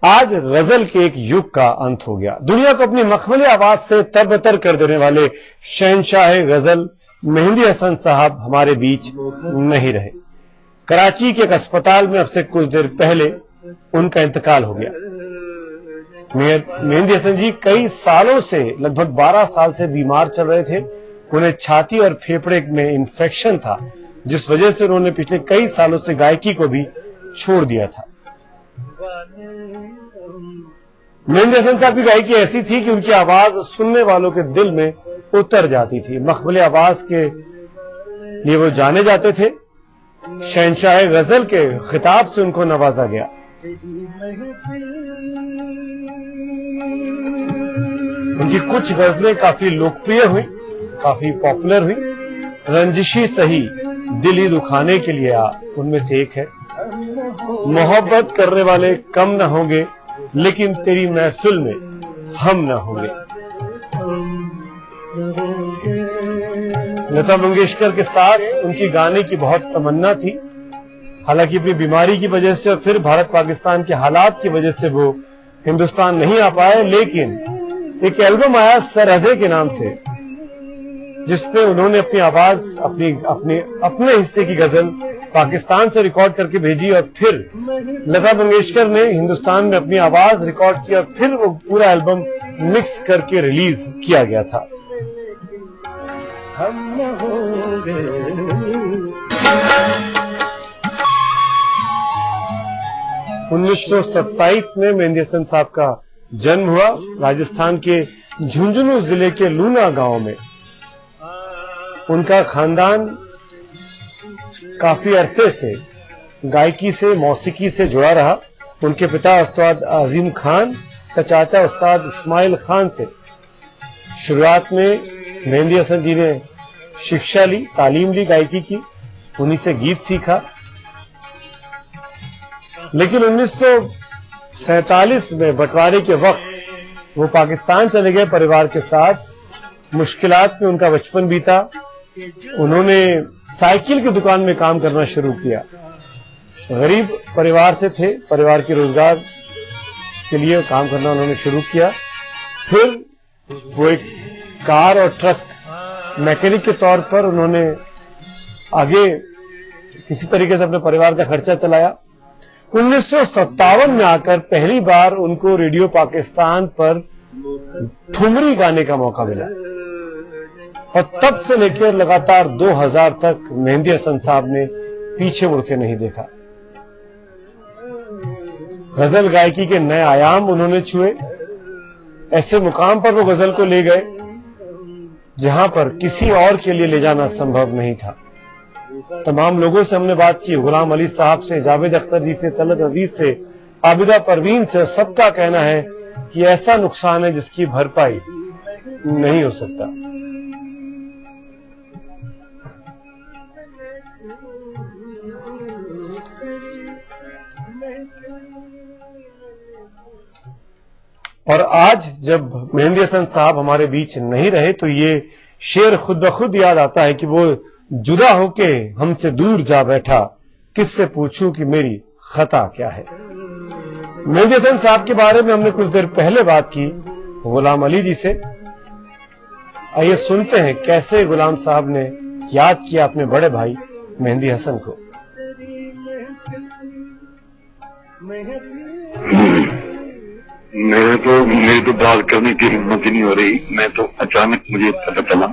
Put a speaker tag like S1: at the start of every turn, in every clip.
S1: آج غزل کے ایک یگ کا انت ہو گیا. دنیا کو اپنی مخملی آواز سے تربتر کر دینے والے شہنشاہ غزل مہندی حسن صاحب ہمارے بیچ نہیں رہے. کراچی کے ایک اسپتال میں اب سے کچھ دیر پہلے ان کا انتقال ہو گیا. مہندی حسن جی کئی سالوں سے لگ بھگ 12 سال سے بیمار چل رہے تھے. انہیں چھاتی اور پھیپھڑے میں انفیکشن تھا جس وجہ سے انہوں نے پچھلے کئی سالوں سے گائیکی کو بھی چھوڑ دیا تھا. مہندی حسن صاحب کی گائیکی ایسی تھی کہ ان کی آواز سننے والوں کے دل میں اتر جاتی تھی. مخمل آواز کے لیے وہ جانے جاتے تھے. شہنشاہ غزل کے خطاب سے ان کو نوازا گیا. ان کی کچھ غزلیں کافی لوکپریہ ہوئی, کافی پاپولر ہوئی. رنجشی سہی دل ہی دکھانے کے لیے ان میں سے ایک ہے. محبت کرنے والے کم نہ ہوں گے لیکن تیری محفل میں ہم نہ ہوں گے. لتا منگیشکر کے ساتھ ان کی گانے کی بہت تمنا تھی. حالانکہ اپنی بیماری کی وجہ سے اور پھر بھارت پاکستان کے حالات کی وجہ سے وہ ہندوستان نہیں آ پائے, لیکن ایک البم آیا سرحدے کے نام سے جس پہ انہوں نے اپنی آواز اپنے حصے کی غزل پاکستان سے ریکارڈ کر کے بھیجی اور پھر لتا منگیشکر نے ہندوستان میں اپنی آواز ریکارڈ کیا اور پھر وہ پورا البم مکس کر کے ریلیز کیا گیا تھا. 1927 میں مہندی حسن صاحب کا جنم ہوا. راجستھان کے جھنجھنو ضلع کے لونا گاؤں میں. ان کا خاندان کافی عرصے سے گائیکی سے موسیقی سے جڑا رہا. ان کے پتا استاد عظیم خان کا چاچا استاد اسماعیل خان سے شروعات میں مہندی حسن جی نے شکشا لی, تعلیم لی گائیکی کی, انہی سے گیت سیکھا. لیکن 1947 میں بٹوارے کے وقت وہ پاکستان چلے گئے پریوار کے ساتھ. مشکلات میں ان کا بچپن بیتا. انہوں نے سائیکل کی دکان میں کام کرنا شروع کیا. غریب پریوار سے تھے, پریوار کے روزگار کے لیے کام کرنا انہوں نے شروع کیا. پھر وہ ایک کار اور ٹرک میکینک کے طور پر انہوں نے آگے کسی طریقے سے اپنے پریوار کا خرچہ چلایا. 1957 میں آ کر پہلی بار ان کو ریڈیو پاکستان پر ٹھمری گانے کا موقع ملا اور تب سے لے کر لگاتار 2000 تک مہندی حسن صاحب نے پیچھے مڑ کے نہیں دیکھا. غزل گائیکی کے نئے آیام انہوں نے چھوئے. ایسے مقام پر وہ غزل کو لے گئے جہاں پر کسی اور کے لیے لے جانا سمبھو نہیں تھا. تمام لوگوں سے ہم نے بات کی, غلام علی صاحب سے, جاوید اختر جی سے, طلعت عزیز سے, عابدہ پروین سے. سب کا کہنا ہے کہ ایسا نقصان ہے جس کی بھرپائی نہیں ہو سکتا. اور آج جب مہندی حسن صاحب ہمارے بیچ نہیں رہے تو یہ شعر خود بخود یاد آتا ہے کہ وہ جدا ہو کے ہم سے دور جا بیٹھا, کس سے پوچھوں کہ میری خطا کیا ہے. مہندی حسن صاحب کے بارے میں ہم نے کچھ دیر پہلے بات کی غلام علی جی سے. آئیے سنتے ہیں کیسے غلام صاحب نے یاد کیا اپنے بڑے بھائی مہندی حسن کو.
S2: میری تو بات کرنے کی ہمت ہی نہیں ہو رہی. میں تو اچانک مجھے پتہ چلا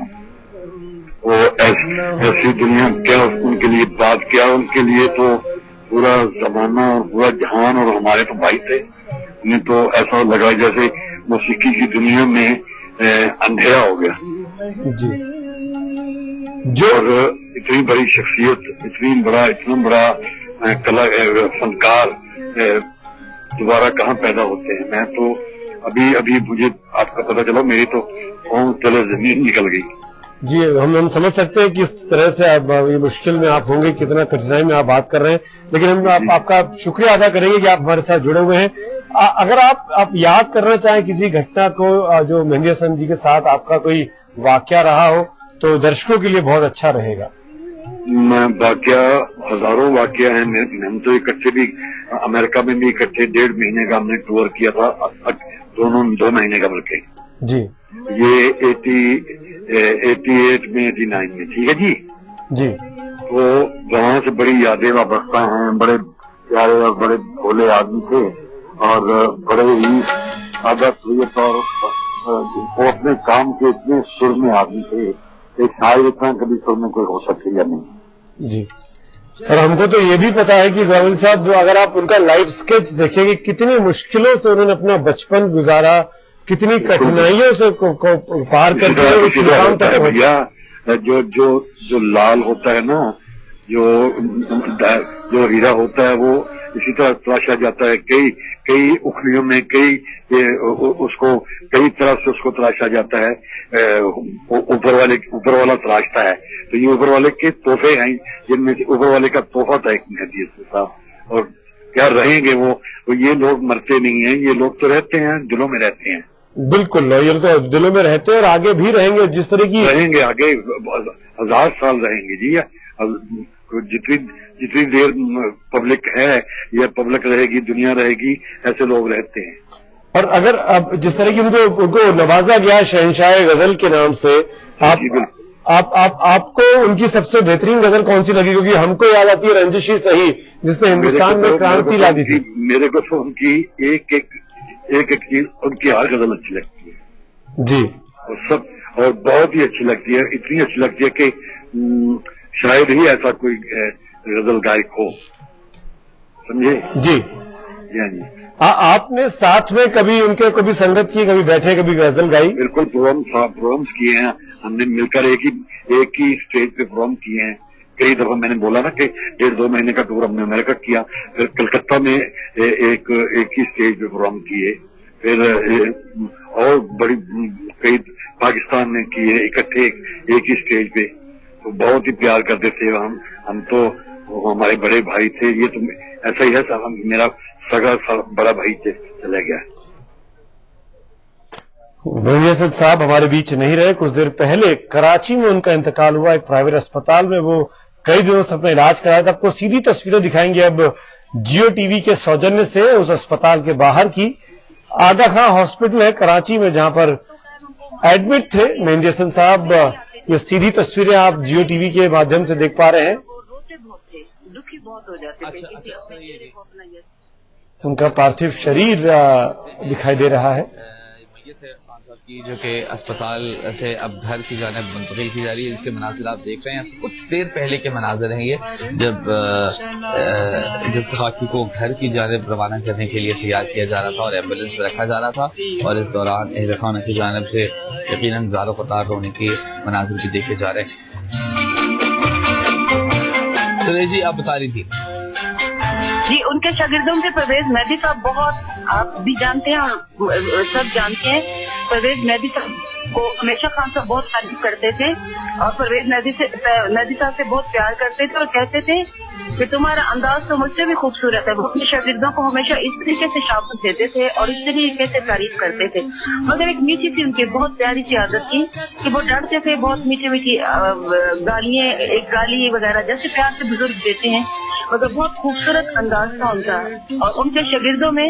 S2: وہ ایسی دنیا کیا ان کے لیے بات کیا. ان کے لیے تو پورا زمانہ اور پورا جہان اور ہمارے تو بھائی تھے. انہیں تو ایسا لگا جیسے موسیقی کی دنیا میں اندھیرا ہو گیا. جو اتنی بڑی شخصیت, اتنا بڑا فنکار دوبارہ کہاں پیدا ہوتے ہیں. میں تو ابھی مجھے آپ کا پتہ چلا, میری تو قوم تلے زمین نکل گئی.
S1: جی ہم سمجھ سکتے ہیں کہ اس طرح سے یہ مشکل میں آپ ہوں گے, کتنا کٹھنائی میں آپ بات کر رہے ہیں. لیکن ہم آپ کا شکریہ ادا کریں گے کہ آپ ہمارے ساتھ جڑے ہوئے ہیں. اگر آپ یاد کرنا چاہیں کسی گھٹنا کو جو مہندی حسن جی کے ساتھ آپ کا کوئی واقعہ رہا ہو تو درشکوں کے لیے بہت اچھا رہے گا.
S2: वाकया हजारों वाकया हैं। हम तो इकट्ठे भी अमेरिका में भी इकट्ठे 1.5 महीने का हमने टूर किया था, दोनों 2 महीने का बल्कि
S1: जी।
S2: ये 88 में 89 में, ठीक है जी
S1: जी।
S2: तो वहाँ से बड़ी यादें वाबस्ता हैं। बड़े प्यारे और बड़े भोले आदमी थे और बड़े ही आदत और वो अपने काम के इतने सुर में आदमी थे, एक शायर इतना कभी सुर में कोई हो सके या नहीं
S1: जी। और हमको तो ये भी पता है कि गवर्नर साहब, जो अगर आप उनका लाइफ स्केच देखेंगे, कितनी मुश्किलों से उन्होंने अपना बचपन गुजारा, कितनी कठिनाइयों से को पार करके उस मुकाम तक
S2: भैया। जो लाल होता है ना, जो हीरा होता है वो इसी तरह तराशा जाता है। कई उखलियों में उसको कई तरह से उसको तराशा जाता है। ऊपर वाला तराशता है। तो ये ऊपर वाले के तोहफे हैं, जिनमें से ऊपर वाले का तोहफा था एक मेहदी साहब। और क्या रहेंगे वो ये लोग मरते नहीं हैं, ये लोग तो रहते हैं, दिलों में रहते हैं।
S1: बिल्कुल, ये तो दिलों में रहते हैं और आगे भी रहेंगे। जिस तरह की
S2: रहेंगे, आगे 1000 साल रहेंगे जी। जितनी देर पब्लिक है या पब्लिक रहेगी, दुनिया रहेगी, ऐसे लोग रहते हैं।
S1: और अगर अब जिस तरह की उनको नवाजा गया शहंशाह गजल के नाम से, आपको उनकी सबसे बेहतरीन गजल कौन सी लगी? क्योंकि हमको याद आती है रंजिश ही सही, जिसने हिंदुस्तान में क्रांति ला दी थी।
S2: मेरे को तो उनकी एक चीज, उनकी हर गजल अच्छी लगती है
S1: जी।
S2: और बहुत ही अच्छी लगती है। इतनी अच्छी लगती है कि शायद ही ऐसा कोई गजल गायक हो, समझे
S1: जी। आपने साथ में कभी उनके कभी संगत की, कभी बैठे, कभी गजल गाई? बिल्कुल,
S2: प्रोग्राम्स किए हैं हमने मिलकर। एक ही स्टेज पे प्रोग्राम किए हैं। कई दफा मैंने बोला ना कि 1.5-2 महीने का टूर हमने अमेरिका किया, फिर कलकत्ता में एक ही स्टेज पे प्रोग्राम किए, फिर और बड़ी कई पाकिस्तान में किए इकट्ठे एक ही स्टेज पे। तो बहुत ही प्यार करते थे हम तो हमारे बड़े भाई थे। ये तो ऐसा ही है, मेरा सगा बड़ा भाई चला गया।
S1: मेहदी हसन साहब हमारे बीच नहीं रहे। कुछ देर पहले कराची में उनका इंतकाल हुआ, एक प्राइवेट अस्पताल में वो कई दिनों से अपना इलाज कराया था। आपको सीधी तस्वीरें दिखाएंगे अब जियो टीवी के सौजन्य से उस अस्पताल के बाहर की। आगा खां हॉस्पिटल है कराची में, जहां पर एडमिट थे मेहदी हसन साहब। ये सीधी तस्वीरें आप जियो टीवी के माध्यम से देख पा रहे हैं।
S3: दुखी बहुत हो जाते थे।
S1: उनका पार्थिव शरीर दिखाई दे रहा है।
S4: मैयत है खान साहब की, जो कि अस्पताल से अब घर की जानिब मुंतकिल की जा रही है, जिसके मनाजिर आप देख रहे हैं। कुछ देर पहले के मनाजिर हैं ये, जब जस्तखाकी को घर की जानिब रवाना करने के लिए तैयार किया जा रहा था और एम्बुलेंस में रखा जा रहा था। और इस दौरान अहल खाना की जानिब से यकीनन ज़ारो क़तार होने के मनाजिर भी देखे जा रहे हैं। तो जी आप बता रही थी
S3: जी, उनके शागिर्दों से परवेज मेहदी साहब बहुत, आप भी जानते हैं और सब जानते हैं, परवेज मेहदी साहब को हमेशा खान साहब बहुत तारीफ करते थे और परवेज मेहदी साहब से बहुत प्यार करते थे और कहते थे कि तुम्हारा अंदाज तो मुझसे भी खूबसूरत है। वो अपने शागिर्दों को हमेशा इस तरीके से शाबाश देते थे और इस तरीके से तारीफ करते थे। मगर एक मीठी सी उनकी बहुत प्यारी सी आदत थी कि वो डरते थे, बहुत मीठी मीठी गालियां, एक गाली वगैरह जैसे प्यार से बुजुर्ग देते हैं, मगर बहुत खूबसूरत अंदाज था उनका। और उनके शागिर्दों में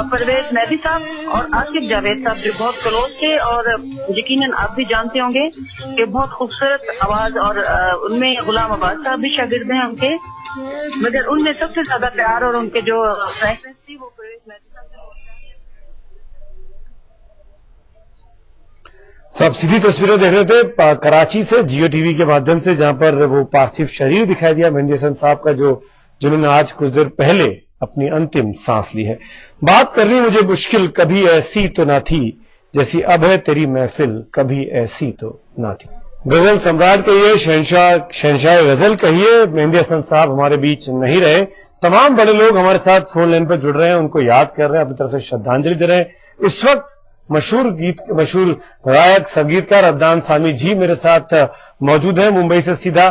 S3: परवेज मेहदी साहब और आसिफ जावेद साहब जो बहुत क्लोज थे और यकीनन आप भी जानते होंगे कि बहुत खूबसूरत आवाज, और उनमें गुलाम अब्बास साहब भी शागिर्द हैं उनके। मगर उनमें सबसे ज्यादा प्यार और उनके जो फ्रेंकनेस थी वो परवेज मेहदी साहब से।
S1: तो आप सीधी तस्वीरें देख रहे थे कराची से जियो टीवी के माध्यम से, जहां पर वो पार्थिव शरीर दिखाई दिया मेहदी हसन साहब का, जिन्होंने आज कुछ देर पहले अपनी अंतिम सांस ली है। बात करनी मुझे मुश्किल कभी ऐसी तो ना थी, जैसी अब है तेरी महफिल कभी ऐसी तो ना थी। गजल सम्राट कहिए, शहंशाह गजल कहिए, मेहदी हसन साहब हमारे बीच नहीं रहे। तमाम बड़े लोग हमारे साथ फोन लाइन पर जुड़ रहे हैं, उनको याद कर रहे हैं, अपनी तरफ से श्रद्धांजलि दे रहे हैं। इस वक्त मशहूर गायक संगीतकार अदनान सामी जी मेरे साथ मौजूद हैं मुंबई से सीधा।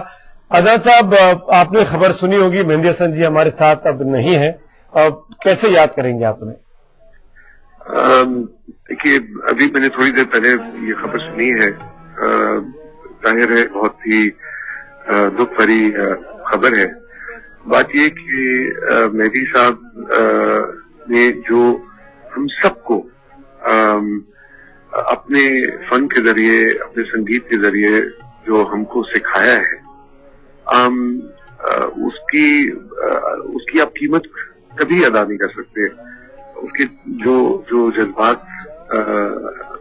S1: अदनान साहब, आपने खबर सुनी होगी मेहदी हसन जी हमारे साथ अब नहीं है, कैसे याद करेंगे आपने?
S2: देखिए, अभी मैंने थोड़ी देर पहले ये खबर सुनी है। जाहिर है बहुत ही दुख भरी खबर है। बात ये कि मेहदी साहब ने जो हम सबको अपने फन के जरिए, अपने संगीत के जरिए जो हमको सिखाया है, उसकी आप कीमत कभी अदा नहीं कर सकते। उसके जो जज्बात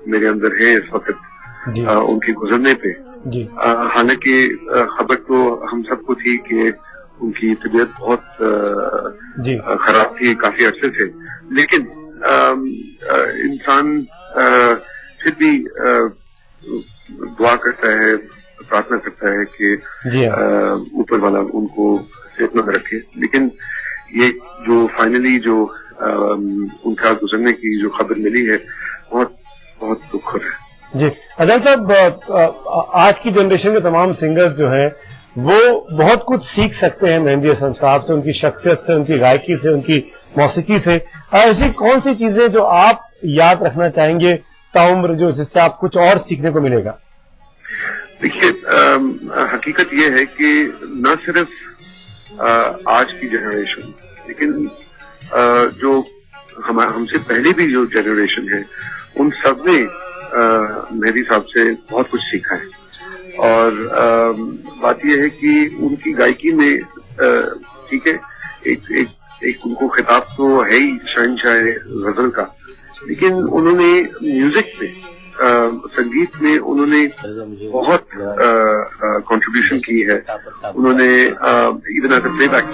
S2: मेरे अंदर है इस वक्त उनके गुजरने पे, हालांकि खबर तो हम सबको थी कि उनकी तबीयत बहुत खराब थी काफी अरसे से, लेकिन इंसान फिर भी दुआ करता है, प्रार्थना करता है कि ऊपर वाला उनको सेहतमंद रखे। लेकिन ये जो फाइनली जो उनका गुजरने की जो खबर मिली है, बहुत बहुत दुख है
S1: जी। अदल साहब, आज की जनरेशन के तमाम सिंगर्स जो हैं वो बहुत कुछ सीख सकते हैं मेहंदी हसन साहब से, उनकी शख्सियत से, उनकी गायकी से, उनकी मौसीकी से। ऐसी कौन सी चीजें जो आप याद रखना चाहेंगे ताउम्र, जो जिससे आप कुछ और सीखने को मिलेगा?
S2: देखिए, हकीकत ये है कि न सिर्फ आज की जनरेशन, लेकिन जो हमसे पहले भी जो जनरेशन है, उन सब ने मेहदी साहब से बहुत कुछ सीखा है। और बात यह है कि उनकी गायकी में ठीक है, एक उनको खिताब तो है ही शहंशाह गजल का, लेकिन उन्होंने म्यूजिक में, संगीत में उन्होंने बहुत कंट्रीब्यूशन की है। उन्होंने इवन एज अ प्लेबैक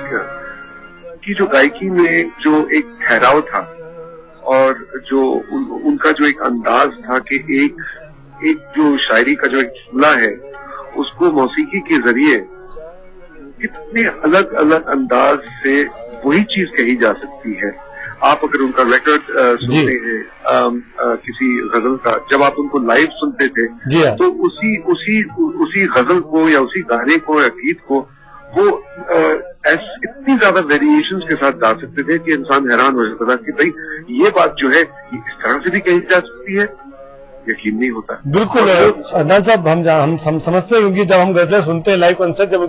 S2: की जो गायकी में जो एक ठहराव था और जो उनका जो एक अंदाज था कि एक जो शायरी का जो एक जुमला है उसको मौसीकी के जरिए कितने अलग अलग अंदाज से वही चीज कही जा सकती है। आप अगर उनका रिकॉर्ड सुनते हैं किसी गजल का, जब आप उनको लाइव सुनते थे तो उसी गजल को या उसी गाने को या गीत को वो इतनी ज्यादा वेरिएशंस के साथ गा सकते थे कि इंसान हैरान हो जाता था कि भाई ये बात जो है इस तरह से भी कही जा सकती है, यकीन नहीं होता।
S1: बिल्कुल अदनान साहब, हम समझते हैं, क्योंकि जब हम गजलें सुनते हैं लाइव कंसर्ट, जब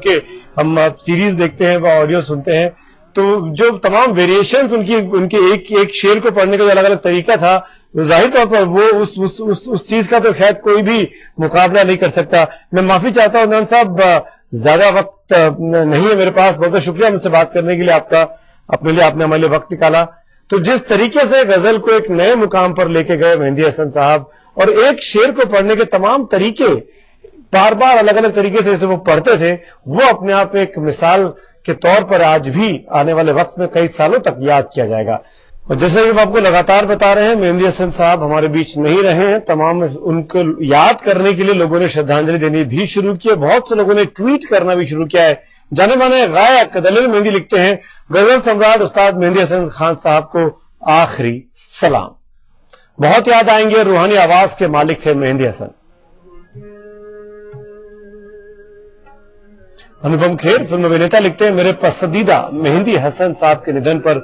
S1: हम सीरीज देखते हैं व ऑडियो सुनते हैं, तो जो तमाम वेरिएशंस उनके एक शेर को पढ़ने का जो अलग अलग तरीका था, जाहिर तौर पर वो उस चीज का तो शायद कोई भी मुकाबला नहीं कर सकता। मैं माफी चाहता हूं अदनान साहब, ज्यादा वक्त नहीं है मेरे पास। बहुत बहुत शुक्रिया मुझसे बात करने के लिए आपका, अपने लिए आपने हमारे लिए वक्त निकाला। तो जिस तरीके से गजल को एक नए मुकाम पर लेके गए मेहंदी हसन साहब, और एक शेर को पढ़ने के तमाम तरीके बार बार अलग अलग तरीके से जैसे वो पढ़ते थे, वो अपने आप में एक मिसाल के तौर पर आज भी आने वाले वक्त में कई सालों तक याद किया जाएगा। और जैसे कि हम आपको लगातार बता रहे हैं, मेहंदी हसन साहब हमारे बीच नहीं रहे हैं। तमाम उनको याद करने के लिए लोगों ने श्रद्धांजलि देनी भी शुरू की है। बहुत से लोगों ने ट्वीट करना भी शुरू किया है। जाने माने गायक दलील मेहंदी लिखते हैं, गजल सम्राट उस्ताद मेहंदी हसन खान साहब को आखिरी सलाम। बहुत याद आएंगे, रूहानी आवाज के मालिक थे मेहंदी हसन। अनुपम खेर फिल्म अभिनेता लिखते हैं, मेरे पसंदीदा मेहंदी हसन साहब के निधन पर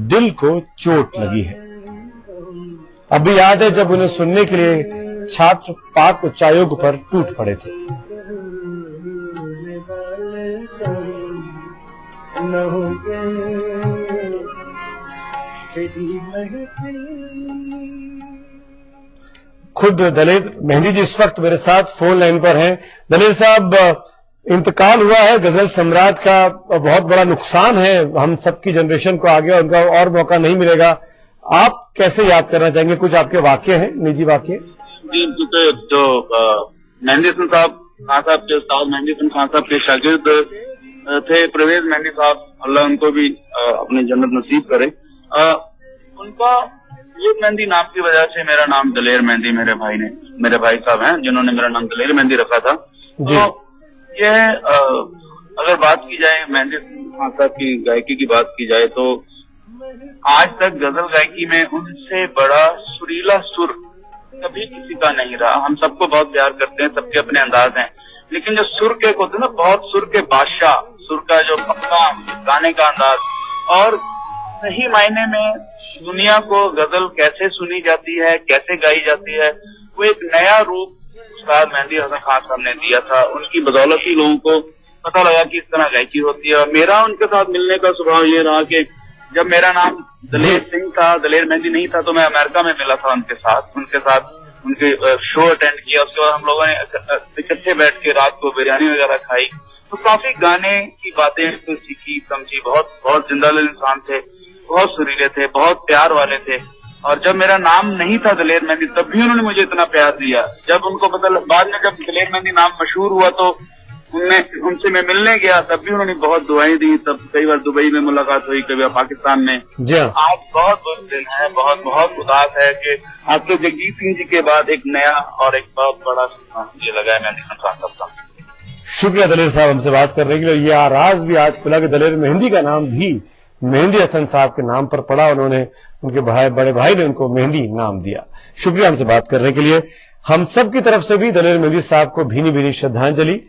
S1: दिल को चोट लगी है। अभी याद है जब उन्हें सुनने के लिए छात्र पाक उच्चायोग पर टूट पड़े थे। खुद दलेर मेहंदी जी इस वक्त मेरे साथ फोन लाइन पर हैं। दलेर साहब, इंतकाल हुआ है गजल सम्राट का, बहुत बड़ा नुकसान है हम सबकी जनरेशन को, आगे उनका और मौका नहीं मिलेगा। आप कैसे याद करना चाहेंगे? कुछ आपके वाक्य हैं, निजी वाक्य?
S5: जी, जो मेहंदी हसन खान साहब के उस्ताद मेहंदी हसन खान साहब के शागिर्द थे परवेज मेहंदी साहब, अल्लाह उनको भी अपनी जन्नत नसीब करे। उनका ये मेहंदी नाम की वजह से मेरा नाम दलेर मेहंदी मेरे भाई साहब हैं जिन्होंने मेरा नाम दलेर मेहंदी रखा था। तो यह अगर बात की जाए मेहंदी खान साहब की गायकी की बात की जाए, तो आज तक गजल गायकी में उनसे बड़ा सुरीला सुर कभी किसी का नहीं रहा। हम सबको बहुत प्यार करते हैं, सबके अपने अंदाज हैं, लेकिन जो सुर के होते हैं ना, बहुत सुर के बादशाह, सुर का जो पक्का गाने का अंदाज, और सही मायने में दुनिया को गजल कैसे सुनी जाती है, कैसे गाई जाती है, वो एक नया रूप उस्ताद मेहंदी हसन खान साहब ने दिया था। उनकी बदौलत ही लोगों को पता लगा कि इस तरह गायकी होती है। और मेरा उनके साथ मिलने का स्वभाव ये रहा कि जब मेरा नाम दलेर सिंह था, दलेर मेहंदी नहीं था, तो मैं अमेरिका में मिला था उनके साथ उनके शो अटेंड किया। उसके बाद हम लोगों ने इकट्ठे बैठ के रात को बिरयानी वगैरह खाई। तो काफी गाने की बातें तो सीखी समझी। बहुत बहुत जिंदादिल इंसान थे, बहुत सुरीले थे, बहुत प्यार वाले थे। और जब मेरा नाम नहीं था दलेर मेहंदी, तब भी उन्होंने मुझे इतना प्यार दिया। जब उनको पता बाद में जब दलेर मेहंदी नाम मशहूर हुआ तो उनसे मैं मिलने गया, तब भी उन्होंने बहुत दुआएं दी। तब कई बार दुबई में मुलाकात हुई, कई बार पाकिस्तान में। आज बहुत बुरा दिन है, बहुत बहुत उदास है कि आपके जगजीत सिंह जी के बाद एक नया और एक बहुत बड़ा मुझे लगा है मेहंदी हसन खान साहब का।
S1: शुक्रिया दलेर साहब हमसे बात करने के लिए। ये राज भी आज खुला कि दलेर मेहंदी का नाम भी मेहंदी हसन साहब के नाम पर पड़ा। उन्होंने उनके बड़े भाई ने उनको मेहंदी नाम दिया। शुक्रिया हमसे बात करने के लिए। हम सब की तरफ से भी दलेर मेहंदी साहब को भीनी भीनी श्रद्धांजलि।